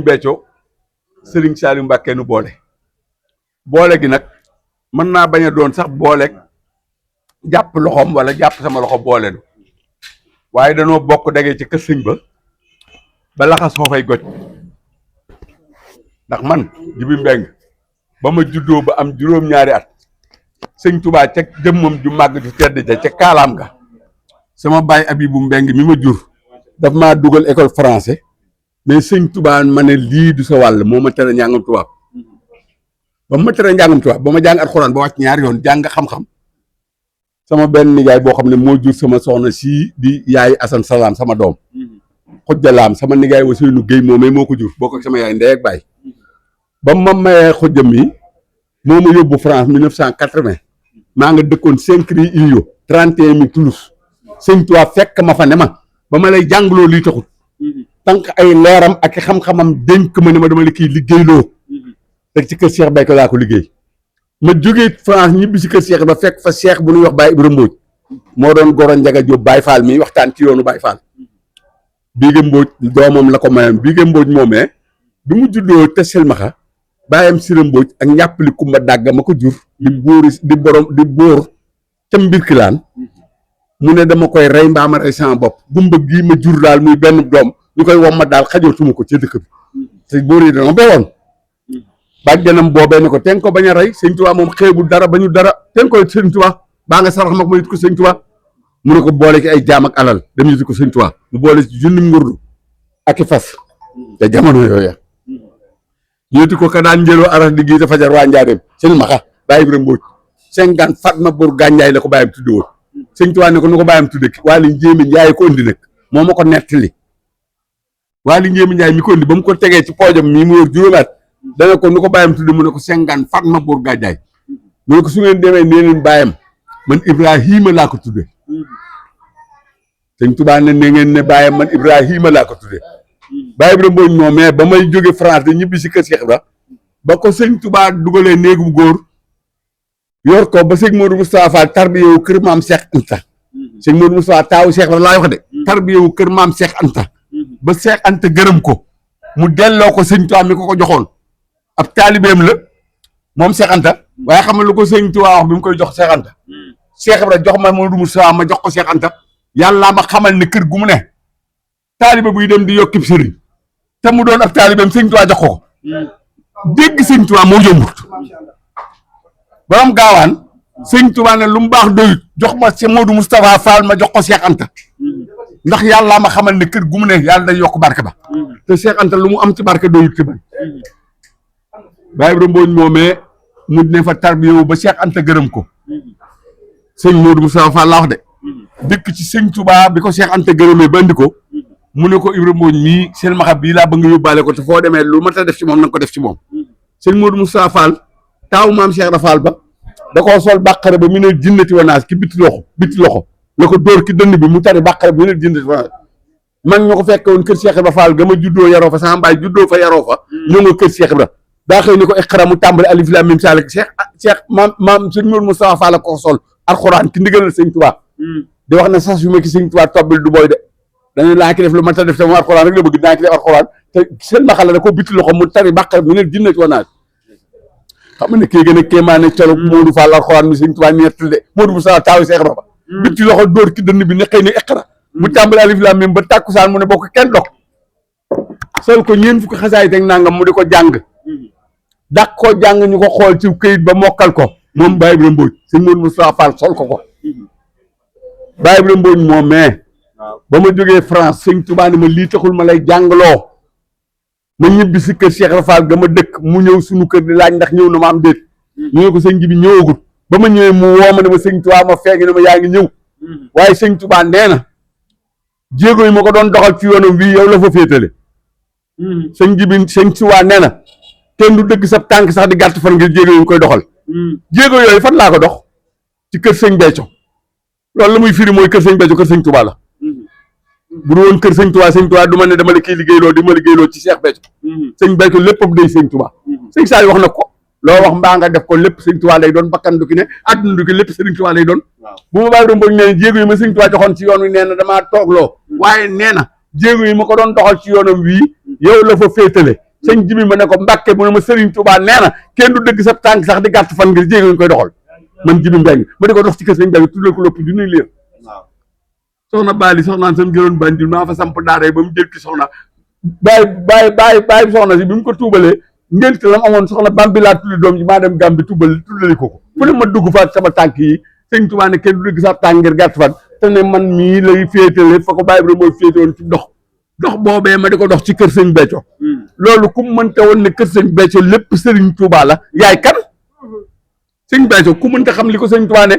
Béthio Serigne Saliou Mbacké nu boole gi nag mën naa bañ a doon sax boole jàpp loxoom wala jàpp sama loxo boole nu waaye danoo bokk dagee ci kër sëñ ba laxas foofay goj ndax man Jibi Mbeng ba ma juddoo ba am juróom-ñaari at sëñ Touba ca jëmmam ju màgg ju tedd ja ca kaalaam ga sama baay Abibu Mbeng mi ma jur daf maa dugal école français mais sëñ Touba ma ne lii du sa wàll moo ma tere njàngam tubaab ba ma tere njàngam tubaab ba ma jàng alxuraan ba wàcc ñaari yoon jàng xam-xam sama benn nijaay boo xam ne moo jur sama soxna sii di yaay Asan Salaam sama doom xujjalaam sama nijaay Waseynu Géy moomee moo ko jur boo ko sama yaay ndey ak baay ba ma mayee xujjam mi moo ma yóbbu France 1980 maa nga dëkkoon 5 rue Iyo 31 000 Toulouse sëñ Touba fekk ma fa ne ma ba ma lay jàngloo lii taxut tànk ay leeram ak xam-xamam dénk ma ne ma dama la kii liggéeyloo te ci kër Cheikh Béthio laa ko liggéey ma jógee France ñibbi si kër Cheikh ba fekk fa Cheikh bu ñuy wax Baye Ibrahima Mbodj moo doon Goro Njaga Jóob Baye Fall mi waxtaan ci yoonu Baye Fall Biige Mbodj doomam la ko mayoon Biige Mbodj moomee bi mu juddoo te silmaxa baayam Sira Mbodj ak ñàppali Kumba Dàgga ma ko jur di bóor ca Mbirkilaan mu ne dama koy rey mbaa ma rey sama bopp gumba gii ma jur daal muy benn doom ñu koy womma daal xajootuma ko ci dëkk bi te bóor yi dana bewoon bàjjanam boobee ne ko ten ko bañ a rey sëñ Tuubaa moom xeebul dara bañu dara ten ko sëñ Tuubaa baa nga sarax ma ko ma yit ko sëñ Tuubaa mu ne ko boole ci ay jaam ak alal dem yit ko sëñ Tuubaa mu boole ci junni ngurdu ak i fas te jamono yooya yéeti ko ka daan njëloo aras di gii te fajar waa njaareem sëñ maxa Baye Ibrahima Mbodj 50 Fatma Bour Gànjaay la ko bàyyam tudde woon sëñ Tuubaa ne ko nu ko bàyyam tudde waa li njéemi njaay ko indi nag moo ma ko nettali waa li njéemi njaay mi ko indi ba mu ko tegee ci poojam mii mu yor juróomaat dana ko nu ko bàyyam tudde mu ne ko 50 Fatma Bour Gànjaay mu ne ko su ngeen demee nee leen bàyyam man Ibrahima laa ko tudde sëñ Tuubaa ne ngeen ne bàyyam man Ibrahima laa ko tudde Baye Ibrahima Mbodj moom mais ba may jóge France de ñibbi si kër Cheikh Ibra ba ko sëñ Tuubaa dugalee néegu góor yor ko ba sëñ Modou Moustapha Fall tarbiyewu kër maam Cheikh Anta sëñ Modou Moustapha taawu Cheikh Ibra laa wax de tarbiyewu kër maam Cheikh Anta ba Cheikh Anta gërëm ko mu delloo ko sëñ Tuubaa mi ko joxoon ab taalibeem la moom Cheikh Anta waaye xam nga lu ko sëñ Tuubaa wax bi mu koy jox Cheikh Anta Cheikh Ibra jox ma Modou Moustapha ma jox ko Cheikh Anta yàlla ma xamal ne kër gu mu ne taalibe buy dem di yokkib sëriñ te mu doon ab taalibeem sëñ Tuubaa jox ko dégg sëñ Tuubaa moo yombut borom gaawaan sëñ Tuubaa ne lu mu baax doyut jox ma ci Modou Moustapha Fall ma jox ko Cheikh Anta ndax yàlla ma xamal ne kër gu mu ne yàlla day yokk barke ba te Cheikh Anta lu mu am ci barke doyut ci ban Baye Ibrahima Mbodj moomee mu ne fa tarbiyewu ba Cheikh Anta gërëm ko sëñ Modou Moustapha Fall laa wax de dëkk ci sëñ Tuubaa bi ko Cheikh Anta gërëmee ba andi ko mu ne ko Ibrahima Mbodj mii seen maxa bii laa ba nga yóbbaale ko te foo demee lu ma ta def ci moom na nga ko def ci moom sëñ Modou Moustapha Fall taawu maam Cheikh Rafal ba da koo sol bàqare ba mu ne jinnati wanaas ki biti loxo la ko dóor ki dënn bi mu tari bàqare ba mu ne jinnati wanaas man ñoo ko fekk woon kër Cheikh Ibra Fall ga ma juddoo yaroo fa sama mbaay juddoo fa yaroo fa ñoo nga kër Cheikh Ibra daa xëy ni ko iqra mu tàmbali alif lam mim saalik Cheikh maam sëñ Modou Moustapha Fall la ko sol alxuraan ki ndigalal sëñ Tuubaa di wax ne sas yu ma ki sëñ Tuubaa tobbil du booy de dañu laa ki def lu ma ta def te mu alxuraan rek la bëgg dinaa ki def alxuraan te seen maxala da ko biti loxo mu tari bàqare mu ne jinnati wanaas xam nga ne kii gën a kéemaane colo Modou Fall alxuraan mi sëñ Tuubaa ñettal de Modou Moustapha taawu Cheikh Ibra bitti loxo dóor ki dënn bi ne xëy ni iqra mu tàmbali alif lam mim ba tàkkusaan mu ne bokk kenn dog sol ko ñeen fukki xasaay teg nangam mu di ko jàng dak ko jàng ñu ko xool ci këyit ba mokkal ko moom Baye Ibrahima Mbodj sëñ Modou Moustapha Fall sol ko Baye Ibrahima Mbodj moom mais ba ma jógee France sëñ Tuubaa ne ma lii taxul ma lay jàngloo ma ñibbi si kër Cheikh Rafal ga ma dëkk mu ñëw suñu kër di laaj ndax ñëw na ma am déet ñu ne ko sëñ bi ñëwagut ba ma ñëwee mu woo ma ne ma sëñ Tuubaa ma feeñ ne ma yaa ngi ñëw waaye sëñ Tuubaa nee na jéego yi ma ko doon doxal ci yoonam bii yow la fa féetale sëñ Tuubaa nee na kenn du dëgg sa tànk sax di gàtt fan ngir jéego yi mu koy doxal jéego yooyu fan laa ko dox ci kër sëñ Béthio loolu la muy firi mooy kër sëñ Béthio kër sëñ Tuubaa la bu du woon kër sëñ Tuubaa du ma ne dama la kii liggéeyloo di ma liggéeyloo ci Cheikh Béthio sëñ Béthio léppam day sëñ Tuubaa sëñ Saali wax na ko loo wax mbaa nga def ko lépp sëñ Tuubaa lay doon bakkan du ki ne àdduna du ki lépp sëñ Tuubaa lay doon bu ma bàyyi doon boog nee na jéego yi ma sëñ Tuubaa joxoon ci yoon wi nee na damaa toogloo waaye nee na jéego yi ma ko doon doxal ci yoonam wii yow la fa féetale sëñ Jibi ma ne ko Mbàkke mu ne ma Serigne Touba nee na kenn du dëgg sa tànk sax di gàtt fan ngir jéego ñu koy doxal man Jibi Mbeng ma di ko dox ci kër sëñ Mbeng tuddal ko lopp ju nuy liir soxna Bali soxnaan sam jëloon bandil maa fa samp daara ba mu jël ki soxna bàyyi soxna si bi mu ko tuubalee ngénte la mu amoon soxna Bambi laa tuddi doom ji maa dem Gàmbi tuddali ko fu ne ma dugg fa sama tànk yi sëñ Touba ne kenn du dëgg sa tànk ngir gàtt fan te ne man mii lay féetale fa ko bàyyi bi mooy féete woon ci dox boobee ma di ko dox ci kër sëñ Béthio loolu ku mënta woon ne kër sëñ Béthio lépp sëriñ Touba la yaay kan sëñ Béthio ku mënta xam li ko sëñ Touba ne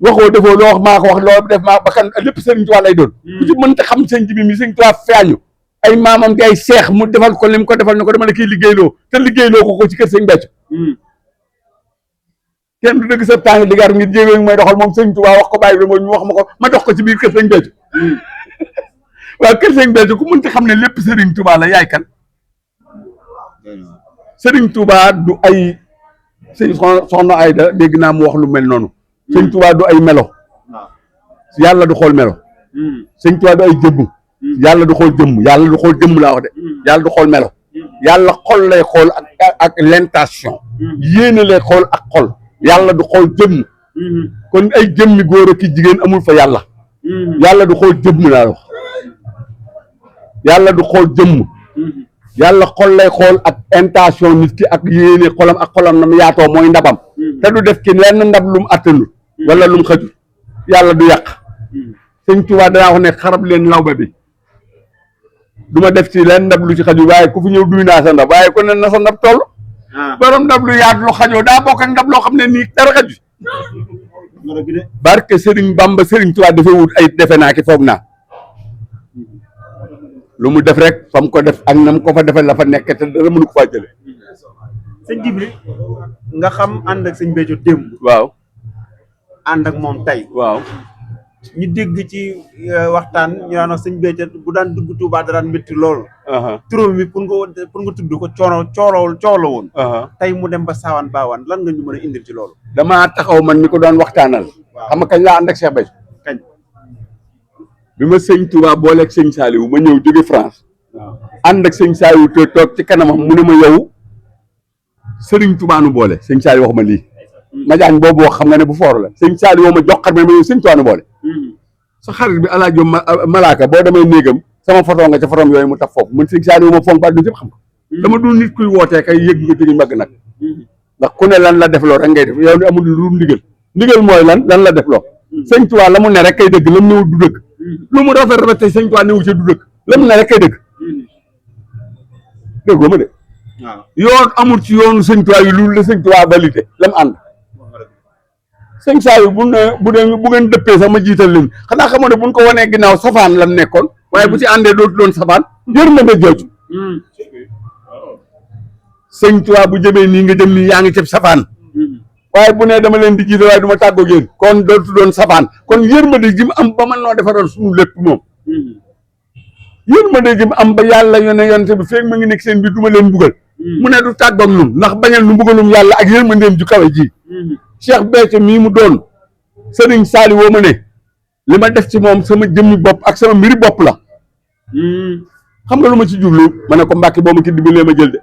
waxoo defoo loo wax maa ko wax loo def maa ba kan lépp sëriñ Touba lay doon ku ci mënta xam sëñ Jibi mi sëñ Touba feeñu ay maamam di ay seex mu defal ko lim ko defal ne ko dama la kiy liggéeyloo te liggéeyloo ko ci kër sëñ Béthio kenn du dëgg sa tàng di gar ngir jéego may doxal moom sëñ Touba wax ko bàyyi bi mooy ñu wax ma ko ma dox ko ci biir kër sëñ Béthio waaw kër sëñ Béthio ku mënta xam ne lépp Serigne Touba la yaay kan Serigne Touba du ay sëñ soxna Ayda dégg naa mu wax lu mel noonu sëñ Touba du ay melo yàlla du xool melo sëñ Touba du ay jëmm yàlla du xool jëmm yàlla du xool jëmm laa wax de yàlla du xool melo yàlla xol lay xool ak l'intention yéene lay xool ak xol yàlla du xool jëmm kon ay jëmmi góor ak jigéen amul fa yàlla yàlla du xool jëmm laa wax yàlla du xool jëmm yàlla xol lay xool ak intention nit ki ak yéene xolam ak xolam na mu yaatoo mooy ndabam te du def ki lenn ndab lu mu attanul wala lu mu xajul yàlla du yàq sëñ Tuubaa danaa wax ne xarab leen lawbe bi du ma def ci lenn ndab lu ci xajul waaye ku fi ñëw duy naa sa ndab waaye ku ne na sa ndab toll borom ndab lu yaat lu xajoo daa bokk ak ndab loo xam ne nii dara xaju barke Sëriñ Bamba Sëriñ Tuubaa dafa wut ay defe naa ki foog naa lu mu def rek fa mu ko def ak na mu ko fa defee la fa nekk te dara mënu ko faa jële sëñ Jibi nga xam ànd ak sëñ Béthio démb waaw ànd ak moom tey waaw ñu dégg ci waxtaan ñu daan wax sëñ Béthio bu daan dugg Touba da daan métti lool turam mi pour nga tudd ko coow la woon tey mu dem ba saawaan baawaan lan nga ñu mën a indil ci loolu damaa taxaw man mi ko doon waxtaanal xam nga kañ laa ànd ak Cheikh Béthio kañ bi ma sëñ Touba booleeg sëñ Saliou ma ñëw jóge France ànd ak sëñ Saliou te toog ci kanamam mu ne ma yow Sëriñ Touba nu boole sëñ Saliou wax ma lii ma jaañ boobu wax xam nga ne bu foor la sëñ Saliou ma jox xar ma yow sëñ Touba nu boole sa xarit bi alaajo malaaka boo demee néegam sama photo nga ca fotom yooyu mu taf foofu man sëñ Saliou ma fonk ba du ñëpp xam ko dama dul nit kuy wootee kay yëg nga jóge mbagg nag ndax ku ne lan la def loo rek ngay def yow ni amul lu ndigal mooy lan la def loo sëñ Touba la mu ne rek kay dëgg la mu newul du dëgg lu mu rafet rafet tey sëñ Touba newu ca du dëgg la mu ne rek kay dëgg déggoo ma de yoon amul ci yoonu sëñ Touba yi loolu la sëñ Touba validé la mu ànd sëñ Saliou bu ngeen dëppee sax ma jiital leen xanaa xamoo ne buñ ko wanee ginnaaw safaan lam nekkoon waaye bu ci àndee dootu doon safaan yërmande jooju sëñ Touba bu jëmee nii nga jëm nii yaa ngi cëb safaan waaye bu ne dama leen di jiital waaye du ma tàggoo yéen kon dootu doon safaan kon yërmande ji mu am ba mën noo defaral suñu lépp moom yërmande ji mu am ba yàlla yonte bi feeg ma ngi nekk seen biir du ma leen buggal mu ne du tàggoog nun ndax bañal nu mbugalum yàlla ak yërmandeem ju kawe ji Cheikh Béthio mii mu doon Sëriñ Saliou woo ma ne li ma def ci moom sama jëmmi bopp ak sama mbiri bopp la xam nga lu ma ci jublu ma ne ko Mbàkke boo ma ki dimbalee ma jël de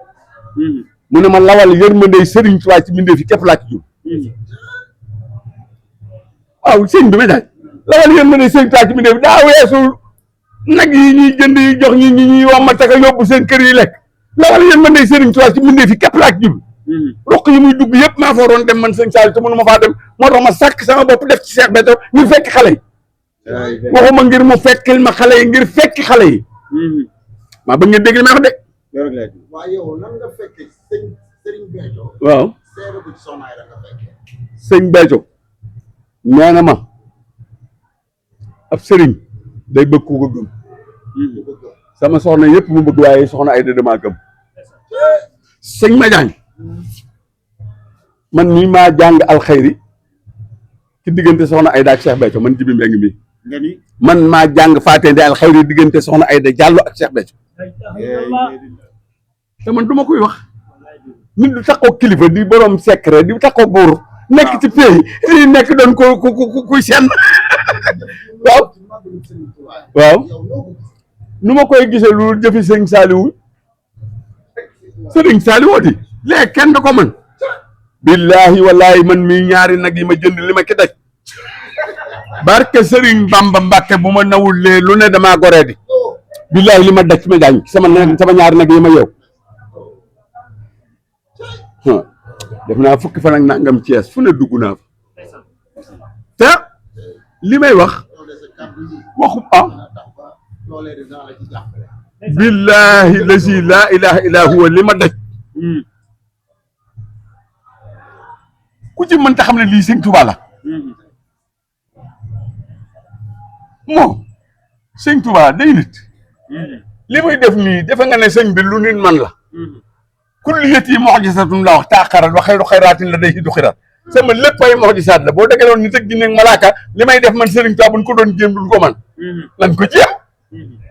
mu ne ma lawal yërmande Sëriñ Tuubaa ci mbindee fi képp laa ci jub waaw sëñ bi ma daaj lawal yërmande Sëriñ Tuubaa ci mbindee fi daa weesul nag yi ñuy jënd yi jox ñi ñuy wommat ak yóbbu seen kër yi lekk lawal yërmande Sëriñ Tuubaa ci mbindee fi képp laa ci jub roq yi muy dugg yëpp maa fa waroon dem man sëñ Saliou te mënu ma faa dem moo tax ma sàkk sama bopp def ci Cheikh Béthio ngir fekk xale yi waxuma ngir mu fekkil ma xale yi ngir fekki xale yi maa bëgg ngeen dégg li may wax de waaw yow nan nga fekkee Sëriñ Béthio waaw seede ko ci Soxna Ayda nga fekkee sëñ Béthio nee na ma ab sëriñ day bëgg ku ko gëm sama soxna yëpp mu bëgg waaye Soxna Ayda damaa gëm sëñ Madiagne man mii maa jàng alxayri ci diggante Soxna Ayda ak Cheikh Béthio man Jibi Mbeng mi man maa jàng faatende alxayri diggante Soxna Ayda Diallo ak Cheikh Béthio te man du ma koy wax nit du taxaw kilifa di borom secret di taxaw buur nekk ci pays yi nekk doon kuy seen waaw nu ma koy gisee lu jëfi sëñ Saliou sëriñ Saali wooti léegi kenn da ko mën billahi wallahi man mii ñaari nag yi ma jënd li ma ki daj barke sëriñ Bamba Mbàkke bu ma nawul lee lu ne damaa goree di billahi li ma daj ma jaañ sama ñaari nag yi ma yow def naa fukki fan ak nangam Cees fu ne dugg naa fa te li may wax waxu billahi lazi laa ilaha illa huwa li ma daj ku ci mën ta xam ne lii sëñ Tuubaa la moo sëñ Tuubaa day nit li muy def nii defe nga ne sëñ bi lu nit man la kulliyati mu'jizatun la wax taaxarat wa xayru xayraatin la day du xirat sama lépp ay mu'jizaat la boo dëggaloon nit ak jinne ak malaaka li may def man sëriñ Tuubaa buñ ko doon jéem duñ ko man nan ko jéem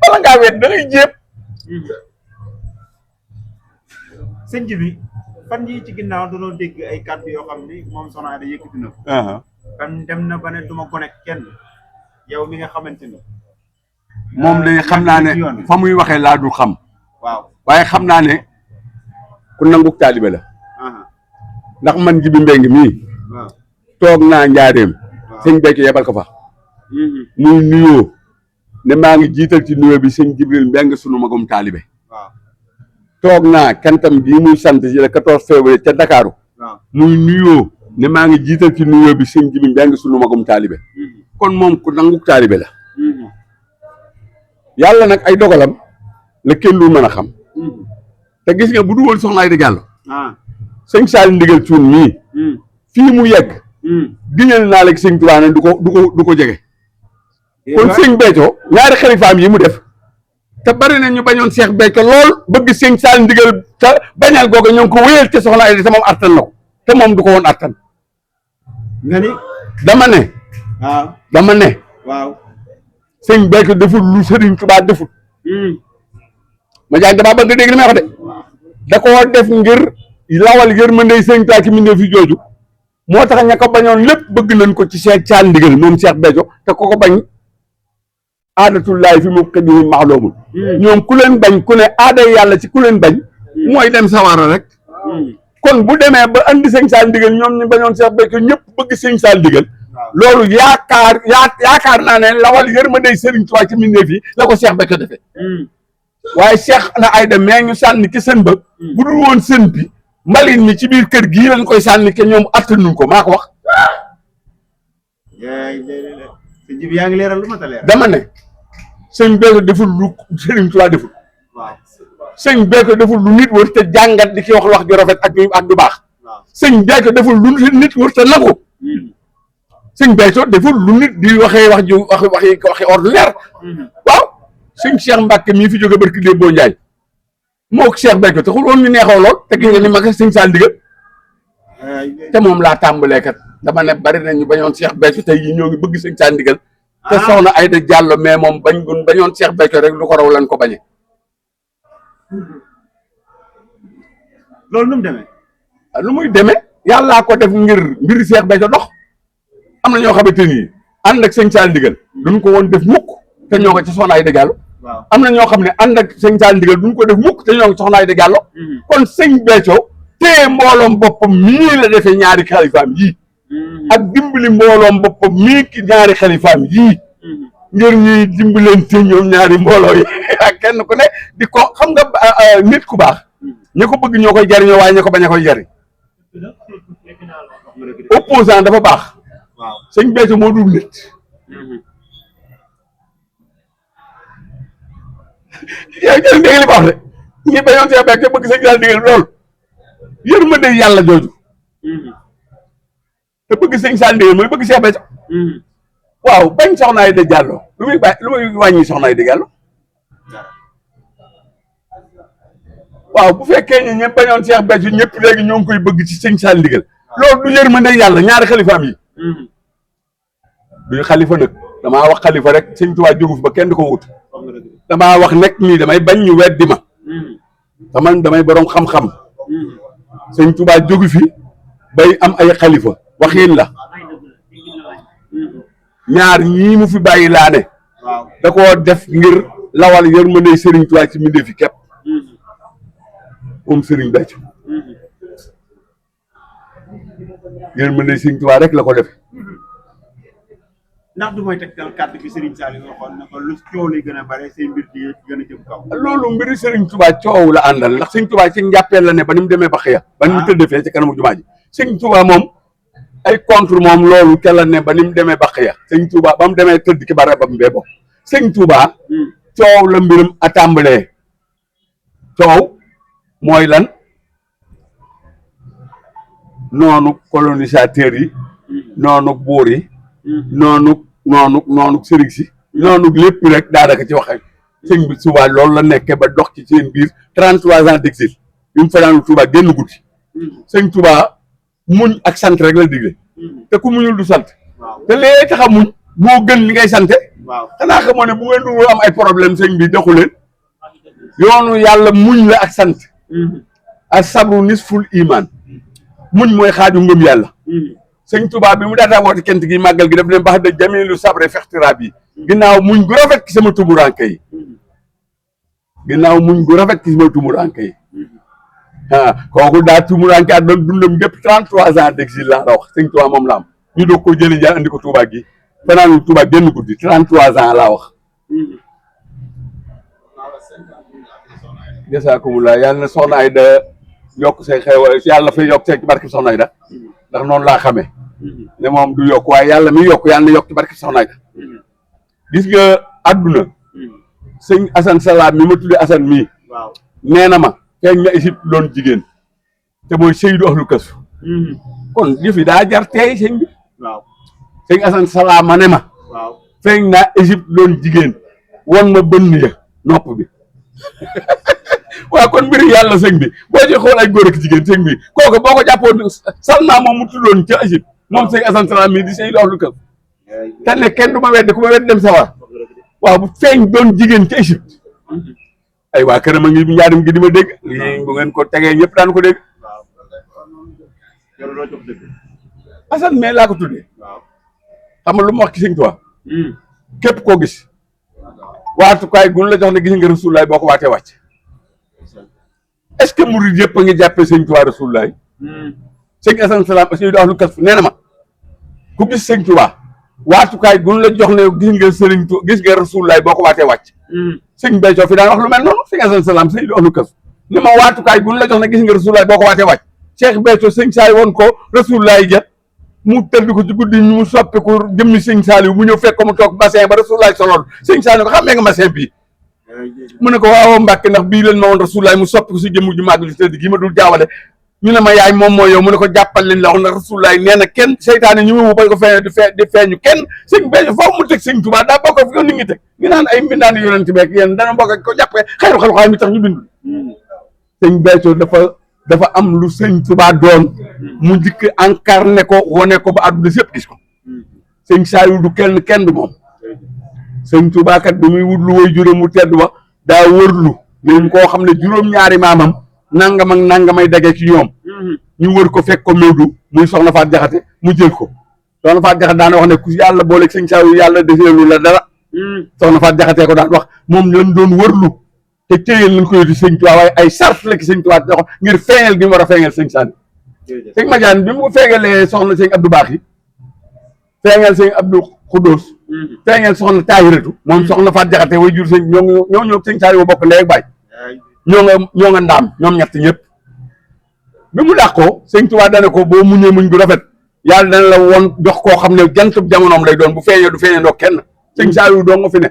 wala ngaa weet da ngay jéem sëñ bi fan yii ci ginnaaw dañoo dégg ay kàddu yoo xam ni moom Soxna Aida yëkkati na ko kan dem na ba ne duma ko nekk kenn yow mi nga xamante ni moom de xam naa ne fa muy waxee laa dul xam waaw waaye xam naa ne ku nanguk taalibe la ndax man Jibi Mbeng mii toog naa njaareem sëñ Béthio yebal ko fa muy nuyoo ne maa ngi jiital ci nuyoo bi sëñ Jibril Mbeng sunu magum taalibe toog naa kantam bii muy sant ci le 14 février ca Ndakaaru muy nuyoo ne maa ngi jiital ci nuyoo bi sëñ Jibi Mbeng sunu magum taalibe kon moom ku nanguk taalibe la yàlla nag ay dogalam la kenn du mën a xam te gis nga bu du woon Soxna Aida Diallo sëñ Saali Ndigal Cuun mii fii mu yegg giñal naa léegi sëñ Tuubaa ne du ko jege kon sëñ Béthio ñaari xalifaam yi mu def te bari na ñu bañoon Seex Béthio lool bëgg sëñ Saali Ndigal te bañal googa ñoo ngi ko wéyal te Soxna Aida te moom attan na ko te moom du ko woon attan nga ni dama ne waaw sëñ Béthio deful lu sëriñ Tuubaa deful ma jaay damaa bëgg dégg li may wax de da koo def ngir lawal yërmande sëñ Tuubaa ci mbindéef fi jooju moo tax ña ko bañoon lépp bëgg nañ ko ci Seex Saali Ndigal moom Seex Béthio te ko bañ aadatullaahi fi mu xëj yi maxloomul ñoom ku leen bañ ku ne aada yàlla ci ku leen bañ mooy dem sawara rek kon bu demee ba andi sëñ Saali Ndigal ñoom ñu bañoon Seex Béthio ñëpp bëgg sëñ Saali Ndigal loolu yaakaar naa ne lawal yërmande sëriñ Tuubaa ci mbindéef yi la ko Seex Béthio defee waaye Soxna Aida mais ñu sànni ki sën ba bu dul woon sën bi mbalin mi ci biir kër gii lañ koy sànni ke ñoom attanuñ ko maa ko wax sëñ bi yaa ngi leeral lu ma ta leer dama ne sëñ Béthio deful lu sëriñ Tuubaa deful sëñ Béthio deful lu nit wër te jàngat di ki wax wax ju rafet ak du baax sëñ Béthio deful lu nit wër te nangu sëñ Béthio deful lu nit di waxee wax ju waxi ordinaire waaw sëñ Cheikh Mbacke mii fi jóge barki dee boo Njaay moo ko Cheikh Béthio taxul woon ñu neexoo lool te gis nga ni ma ko sëñ Saali Ndigal te moom laa tàmbalee kat dama ne bari na ñu bañoon Cheikh Béthio tey yi ñoo ngi bëgg sëñ Saali Ndigal te Soxna Aida Diallo mais moom bañoon Cheikh Béthio rek lu ko raw lan ko bañe loolu nu mu demee lu muy demee yàllaa ko def ngir mbiri Cheikh Béthio dox am na ñoo xamante ni ànd ak sëñ Saali Ndigal duñ ko woon def mukk te ñoo ko ci Soxna Aida Diallo am na ñoo xam ne ànd ak sëñ Saali Ndigal duñ ko def mukk te ñoo ngi Soxna Aida Diallo kon sëñ Béthio téye mbooloom boppam mii la defee ñaari xalifaam yii ak dimbali mbooloom boppam mii ki ñaari xalifaam yii ngir ñuy dimbalante ñoom ñaari mbooloo yi ak kenn ku ne di ko xam nga nit ku baax ñi ko bëgg ñoo koy jariñoo waaye ñi ko bañ a koy jariñ opposant dafa baax sëñ Béthio moo dul nit yow jël dégg li baax de ñi bañoon Seex Béthio bëgg sëñ Saali Ndigal lool yërmande yàlla jooju te bëgg sëñ Saali Ndigal mooy bëgg Seex Béthio waaw bañ Soxna Aida Diallo lu muy wàññi Soxna Aida Diallo waaw bu fekkee ni ñëpp bañoon Seex Béthio ñëpp léegi ñoo ngi koy bëgg ci sëñ Saali Ndigal loolu du yërmande yàlla ñaari xalifaam yi duy xalifa nag damaa wax xalifa rek sëñ Tuubaa jógu fi ba kenn du ko wut damaa wax nekk nii damay bañ ñu weddi ma te man damay boroom xam-xam sëñ Tuubaa jógu fi bay am ay xalifa waxiin la ñaar ñii mu fi bàyyi laa ne da koo def ngir lawal yërmande sëriñ Tuubaa ci mbindéef fi képp moom Serigne Béthio yërmande Serigne Touba rek la ko def. ndax du mooy tegtal kàddu gi Serigne Saliou waxoon na ko lu coow lay gën a bare say mbir di gën a jëm kaw. loolu mbiri Serigne Touba coow la àndal ndax Serigne Touba ci njàppeel la ne ba ni mu demee ba xëya ba ni mu tëdd fee ci kanamu jumaa ji Serigne Touba moom ay contre moom loolu ca la ne ba ni mu demee ba xëya Serigne Touba ba mu demee tëdd ki bare ba mu bee bokk Serigne Touba coow la mbirum a tàmbalee coow mooy lan noonu colonisateurs yi noonu buur yi noonu sëriñ si noonu lépp rek daanaka ci waxe sëñ bi Touba loolu la nekkee ba dox ci seen biir 33 ans d'exil bi mu fanaanu Touba génn guddi sëñ Touba muñ ak sant rek la digle te ku muñul du sant te lee tax a muñ moo gën li ngay sante xanaa xamoo ne bu ngeen du am ay problème sëñ bi doxu leen yoonu yàlla muñ la ak sant ak sabru nisful iman muñ mooy xaaju ngëm yàlla sëñ Touba bi mu daataa woote kent gi màggal gi daf ne mbax de jamilu sabre fextiraab yi ginnaaw muñ gu rafet ki sama tumuranke yi ginnaaw muñ gu rafet ki sama tumuranke yi kooku daa tumuranke at doon dundam gépp 33 ans d'exil laa la wax sëñ Touba moom la am ñu doog ko jëli ja andi ko Touba gi fanaanu Touba génn guddi 33 ans laa wax jasaakumulaa yàlla na soxna Ayda yokk say xew yàlla fay yokk say ci barke soxna Ayda ndax noonu laa xamee ne moom du yokk waaye yàlla mi yokk yàlla na yokk ci barke soxna Ayda gis nga àdduna sëñ Assane Salam mi ma tuddee Assane mii nee na ma feeñ na Égypte doon jigéen te mooy Seydou Ahlu Kasu kon yëf yi daa jar teey sëñ bi sëñ Assane Salam ma ne ma feeñ naa Égypte doon jigéen won ma bënn ya nopp bi waaw kon mbiri yàlla sëñ bi boo ci xool ay góor ak jigéen sëñ bi kooku boo ko jàppoon Salma moom mu tuddoon ca Égypte moom sëñ Assane Salam mii di Seydou Ahlu Kasu te ne kenn du ma weddi ku ma weddi dem sawar waaw bu feeñ doon jigéen ca Égypte ay waa këram a ngi njaarim gi di ma dégg lii bu ngeen ko tegee ñëpp daan ko dégg Assane mais laa ko tuddee xam nga lu ma wax ci sëñ Tuubaa képp koo gis waatukaay gun la jox ne gis nga Rasulullaay boo ko waatee wàcc est-ce que murid yëpp a ngi jàppee sëñ Tuubaa Rasulullaay sëñ Assane Salam Seydou Ahlu Kasu nee na ma ku gis sëñ Tuubaa waatukaay gun la jox ne gis nga sëriñ tu gis nga Rasulullaay boo ko waatee wàcc sëñ Béthio fi daan wax lu mel noonu sëñ Assane Salam Seydou Ahlu Kasu ni ma waatukaay gun la jox ne gis nga Rasulullaay boo ko waatee wàcc Cheikh Béthio sëñ saay woon ko Rasulullaay ja mu tëdd ko ci guddi ñu soppi ko jëmmi sëñ Saliou mu ñëw fekk ko mu toog bassin ba Rasulullaay soloon sëñ Saliou ko xamee nga bassin bii mu ne ko waaw Mbàkke ndax bii leen ma woon Rasulullaay mu soppi ko si jëmm ju màgg ju tëdd gi ma dul jaawale ñu ne ma yaay moom mooy yow mu ne ko jàppal leen la wax na Rasulullaay nee na kenn seytaane ñu mu bañ ko feeñ di feeñu kenn sëñ Béthio foofu mu teg sëñ Tuubaa daa bokk fi ko nit ñi teg ñu naan ay mbindaan yonent beek yéen dana bokk ko jàppee xayru xalqaay mi tax ñu bind sëñ Béthio dafa am lu sëñ Tuubaa doon mu njëkk incarné ko wane ko ba àdduna sépp gis ko sëñ Saliou du kenn du moom sëñ Tuubaa kat bi muy wut lu way jure mu tedd ba daa wërlu nañ koo xam ne juróom-ñaari maamam nangam ak nangamay dage ci ñoom ñu wër ko fekk ko Mawdu muy soxna Faat Jaxate mu jël ko soxna Faat Jaxate daana wax ne ku yàlla booleeg sëñ Saliou yàlla defeelu la dara soxna Faat Jaxate ko daan wax moom lañ doon wërlu te téyel nañ ko yoti sëñ Tuubaa waaye ay sart la ki sëñ Tuubaa dox ngir feeñal gi mu war a feeñal sëñ Saliou sëñ Madiane bi mu ko feeñalee soxna sëñ Abdou Baax yi feeñal sëñ Abdou Khoudous feeñal soxna Taahiratu moom soxna Faat Jaxate way jur sëñ ñoo sëñ Saliou bokk ndey ak baay ñoo nga ndaam ñoom ñett ñëpp bi mu dàqoo sëñ Tuubaa dana ko boo muñee muñ gu rafet yàlla dana la woon jox koo xam ne jantub jamonoom lay doon bu feeñee du feeñee ndoo kenn sëñ Saliou doo nga fi ne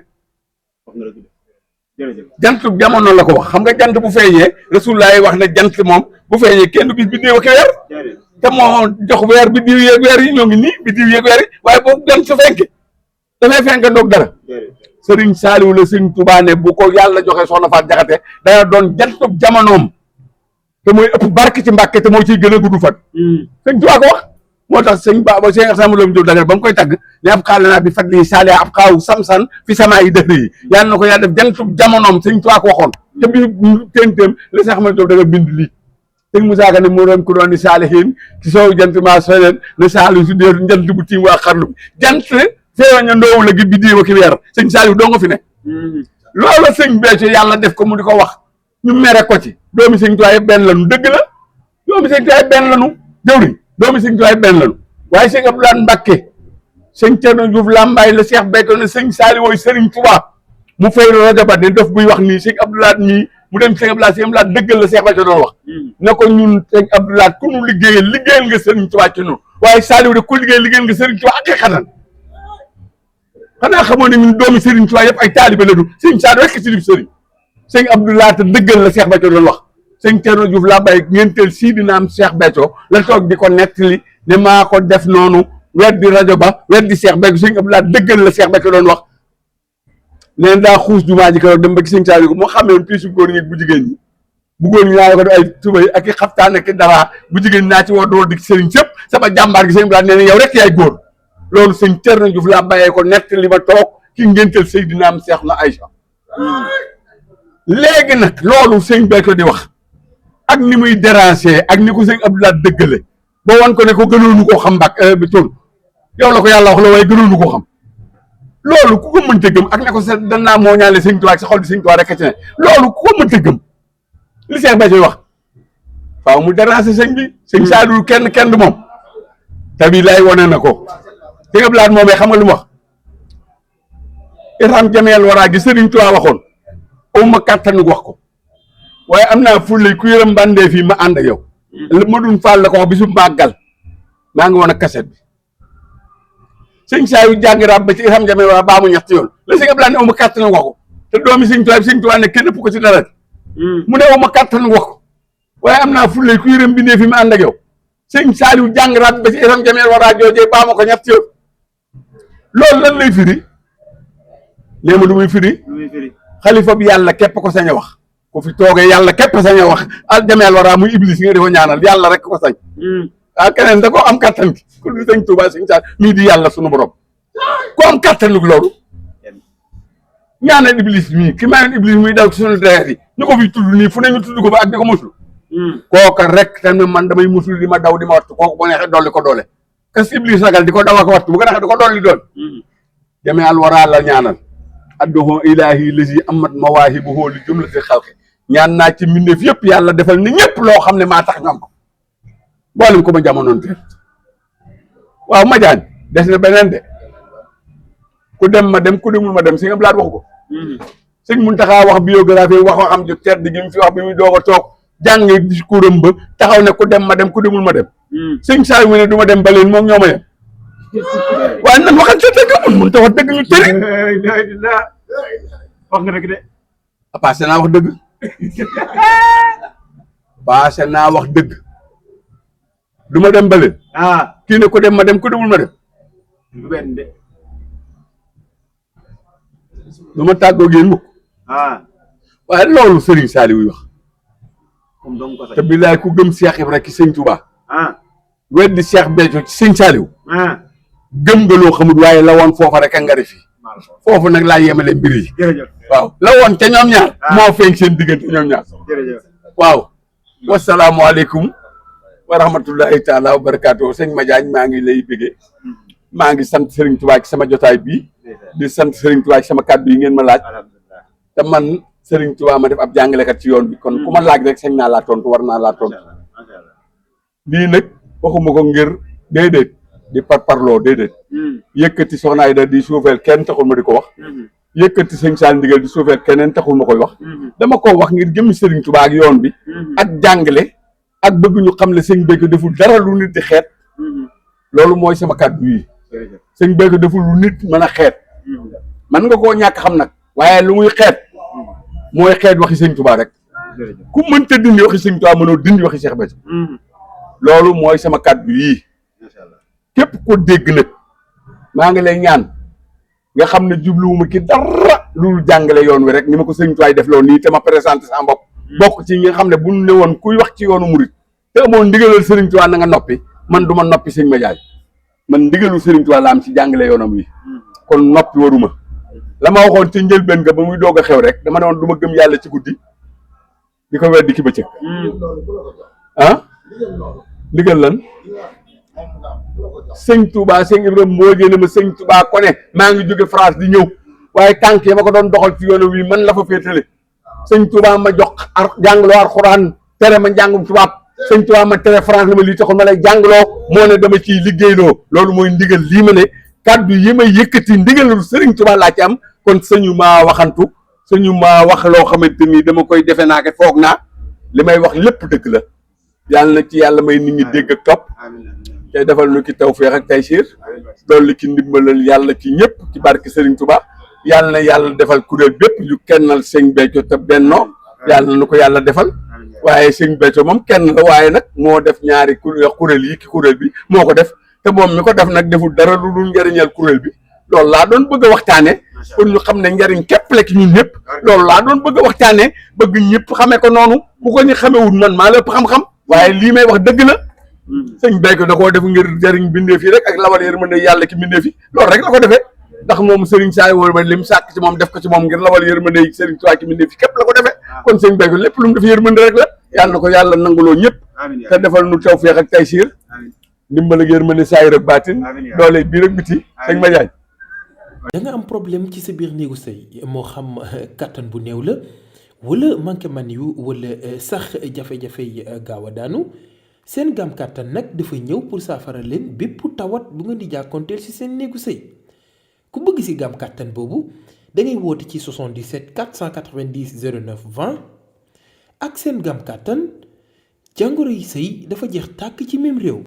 jantub jamono la ko wax xam nga jant bu feeñee Rasulullaay wax ne jant moom bu feeñee kenn du gis biddiw ak weer te moo jox weer biddiw yeeg weer yi ñoo ngi nii biddiw yeeg weer yi waaye boobu jant su fenke dafay fenk doog dara Sëriñ Saliou la sëñ Tuubaa ne bu ko yàlla joxe soxna Faat Jaxate dana doon jantub jamonoom te mooy ëpp barke ci Mbàkke te moo ciy gën a gudd fan sëñ Tuubaa ko wax moo tax sëñ Ba sëñ Sama Loom Jóob Dagana ba mu koy tagg ne ab xaal naa bi fadli saali ab xaaw samsan fi sama yi dëkk yi yàlla na ko yàlla def jantub jamonoom sëñ Tuubaa ko waxoon te bi téentéem la Seex Ahmadu Jóob Dagana bind lii sëñ Musaa Ka ne mu doon ku doon ni saalihiin ci soow jant maa soleen ne Saliou su dee jant bu tiim waa xarnu bi jant feeña ndoowu la gi biddiw ak weer sëñ Saliou doo nga fi ne loolu sëñ Béthio yàlla def ko mu di ko wax ñu mere ko ci doomi sëñ Tuubaa yëpp benn lanu dëgg la doomi sëñ Tuubaa yëpp benn lanu jëwriñ doomi sëñ Tuubaa yëpp benn lanu waaye sëñ Abdou Lahad Mbacké sëñ Thierno Diouf Lambaye la Cheikh Béthio ne sëñ Saliou wooy sëriñ Tuubaa mu fay rajo ba ne daf buy wax nii sëñ Abdou Lahad nii mu dem sëñ Abdou Lahad dëggal la Cheikh Béthio doon wax ne ko ñun sëñ Abdou Lahad ku nu liggéeyal nga sëriñ Tuubaa ci noonu waaye Saliou de ku liggéeyal nga sëriñ Tuubaa ak xatan xanaa xamoo ne ñun doomi sëriñ Tuubaa yëpp ay taalibe la du sëñ Saliou rekk ci li sëriñ sëñ Abdou Lahad dëggal la Cheikh Béthio doon wax sëñ Thierno Diouf Lambaye ñeenteel sii dina am Cheikh Béthio la toog di ko nettali ne maa ko def noonu weddi rajo ba weddi Cheikh Béthio sëñ Abdou Lahad dëggal la Cheikh Béthio doon wax neen daa xuus jumaa ji keroog dem ba ci sëñ Saliou ko moo xam ne woon piisu góor ñi bu jigéen ñi bu góor ñi naa ko def ay tubay ak i xaftaan ak i dara bu jigéen ñi naa ci woo di sëriñ sëpp sama jàmbaar gi sëñ Abdou Lahad nee na yow rek yaay góor loolu sëñ Thierno Diouf Lambaye ko nettali ma toog ki ngéntal Seydina am Cheikh na Aïcha léegi nag loolu sëñ Béthio di wax ak ni muy déranger ak ni ko sëñ Abdou Lahad dëggale ba wan ko ne ko gënoonu koo xam mbak bi toon yow la ko yàlla wax la waaye gënoonu koo xam loolu ku ko mënta gëm ak ne ko sa danaa moo ñaale sëñ Tuubaa sa xol di sëñ Tuubaa rek ci ne loolu ku ko mënta gëm li Cheikh Béthio wax faaw mu déranger sëñ bi sëñ Saliou kenn du moom tabi lay wane na ko sëñ Abdou Lahad moomee xam nga lu mu wax iram jameel waraa gi sëriñ Tuubaa waxoon awma kàttanu wax ko waaye am naa fullay ku yërëm bandee fii ma ànd ak yow la ma dun faal la ko wax bisu màggal maa ngi woon ak kaset bi sëñ Saliou jàngi rab ba ci iram jameel waraa baa mu ñetti yoon la sëñ Abdou Lahad ne awma kàttanu wax ko te doomi sëñ Tuubaa ne kenn ëpp ko ci dara mu ne awma kàttanu wax ko waaye am naa fullay ku yërëm bindee fii ma ànd ak yow sëñ Saliou jàngi rab ba ci iram jameel waraa joojee baa ma ko ñetti yoon loolu lan lay firi léegi ma lu muy firi xalifa bi yàlla képp ko sañ a wax ku fi toogee yàlla képp sañ a wax al jameel waraa muy iblis nga di ko ñaanal yàlla rek ko sañ keneen da ko am kattan gi ku du sëñ Tuubaa sëñ Saaliw mii di yàlla sunu borom ku am kattan gi loolu ñaanal iblis mii ki mayoon iblis muy daw ci sunu deret yi ñu ko fi tudd nii fu ne ñu tudd ko fa ak di ko musul kooka rek tamit man damay musul di ma daw di ma wattu kooku bu neexee dolli ko doole kas iblis ragal di ko daw ak wattu bu ko neexee di ko dolli doon jameel waraa la ñaanal adduhu ilaahi lazi amat mawaahibuhu li jumlati xalqi ñaan naa ci mbindeef yëpp yàlla defal ni ñëpp loo xam ne maa tax ñoom ko boolem ko ma jamonoon te waaw ma jaan des na beneen de ku dem ma dem ku demul ma dem sëñ Abdou Lahad waxu ko sëñ Muntaxa wax biographie wax waxam ju tedd gi mu fi wax bi muy doog a toog jàng discours am ba taxaw ne ku dem ma dem ku demul ma dem sëñ Saliou mu ne du ma dem ba leen moom ñoo ma yem waaye nan waxal sa dëgg mun ta wax dëgg ñu tëri wax nga dëgg de passé naa wax dëgg passé naa wax dëgg du ma dem ba leen kii ne ku dem ma dem ku demul ma dem du benn de du ma tàggoo géen mukk waaye loolu Serigne Saliou wax comme doom ko sax te bilaay ku gëm Cheikh Ibra ki sëñ Touba weddi Cheikh Béthio ci sëñ Saliou gëm nga loo xamul waaye la woon foofa rek a ngari fii foofu nag laa yemale mbir yi jërëjëf waaw la woon ca ñoom ñaar moo feeñ seen diggante ñoom ñaar jërëjëf waaw wasalaamualeykum wa rahmatullahi taala wa barakaatu sëñ Madiagne maa ngi lay bëggee maa ngi sant Serigne Touba ci sama jotaay bii di sant Serigne Touba ci sama kàddu yi ngeen ma laaj te man Serigne Touba ma def ab jàngalekat ci yoon bi kon ku ma laaj rek sañ naa laa tontu war naa laa tontu lii nag waxuma ko ngir déedéet di parparloo déedéet yëkkati soxna Ayda di suufeel kenn taxul ma di ko wax yëkkati sëñ Saal ndigal di suufeel keneen taxul ma koy wax dama ko wax ngir jëmmi Serigne Touba ak yoon bi ak jàngale ak bëgg ñu xam ne sëñ Béthio deful dara lu nit di xeet loolu mooy sama kàddu yi sëñ Béthio deful lu nit mën a xeet man nga koo ñàkk xam nag waaye lu muy xeet mooy xeet waxi sëñ Touba rek ku mënta dindi waxi sëñ Touba mënoo dindi waxi Cheikh Béthio loolu mooy sama kàddu yii képp ko dégg nag maa ngi lay ñaan nga xam ne jubluwuma ki dara lu jàngale yoon wi rek ni ma ko sëñ Touba def loolu nii te ma présenté sama bopp bokk ci ñi nga xam ne bu ñu ne woon kuy wax ci yoonu murit te amoon ndigalal Serigne Touba na nga noppi man du ma noppi sëñ Madiagne man ndigalu Serigne Touba la am ci jàngale yoonam wi kon noppi waruma la ma waxoon ci njëlbeen nga ba muy doog a xew rek dama ne woon du ma gëm yàlla ci guddi di ko weddi ki bëccëg ndigal lan sëñ Touba sëñ Ibrahima moo jëne ma sëñ Touba ko ne maa ngi jóge France di ñëw waaye tànk yi ma ko doon doxal ci yoonam wi man la fa féetale sëñ Tuubaa ma jox jàngloo alxuraan tere ma njàngum tubaab sëñ Tuubaa ma tere France la ma lii taxul ma lay jàngloo moo ne dama ciy liggéeyloo loolu mooy ndigal lii ma ne kàddu yi may yëkkati ndigalul sëriñ Tuubaa laa ci am kon sëñu maa waxantu sëñu maa wax loo xamante ni dama koy defe naa ke foog naa li may wax lépp dëgg la yàlla na ci yàlla may nit ñi dégg ak topp tey defal nu ki tawfeex ak taysiir dolli ci ndimbalal yàlla ci ñëpp ci barke sëriñ Tuubaa yàlla na yàlla defal kuréel bépp yu kennal sëñ Béthio te bennoo yàlla na ko yàlla defal waaye sëñ Béthio moom kenn la waaye nag moo def ñaari kuréel yi ki kuréel bi moo ko def te moom mi ko def nag deful dara lu dul njëriñal kuréel bi loolu laa doon bëgg a waxtaane pour ñu xam ne njëriñ képp la ci ñun ñëpp loolu laa doon bëgg a waxtaane bëgg ñëpp xamee ko noonu bu ko ñu xamewul man maa lépp xam-xam waaye lii may wax dëgg la sëñ Béthio da koo def ngir njëriñ bindee fi rek ak lawal yërmande yàlla ki bindee fi loolu rek la ko defee ndax moom Serigne Saliou wala ba lim sàkk ci moom def ko ci moom ngir lawal yërmande Serigne Touba ki bindee fi képp la ko defee kon sëñ Béthio lépp lu mu def yërmande rek la yàlla na ko yàlla nanguloo ñëpp te defal nu tawfeex ak taysiir ndimbal ak yërmande saayir ak baatin doole biir ak biti sëñ Madiagne da nga am problème ci sa biir néegu sëy moo xam kàttan bu néew la wala manqué man yu wala sax jafe-jafe yi gaaw a daanu seen gam kàttan nag dafa ñëw pour saafara leen bépp tawat bu nga di jàkkoonteel ci seen néegu sëy ku bëgg ci gam kàttan boobu da ngay woote ci 77 490 09 20 ak seen gam kàttan jàngoro yi sëy dafa jeex tàkk ci même réew.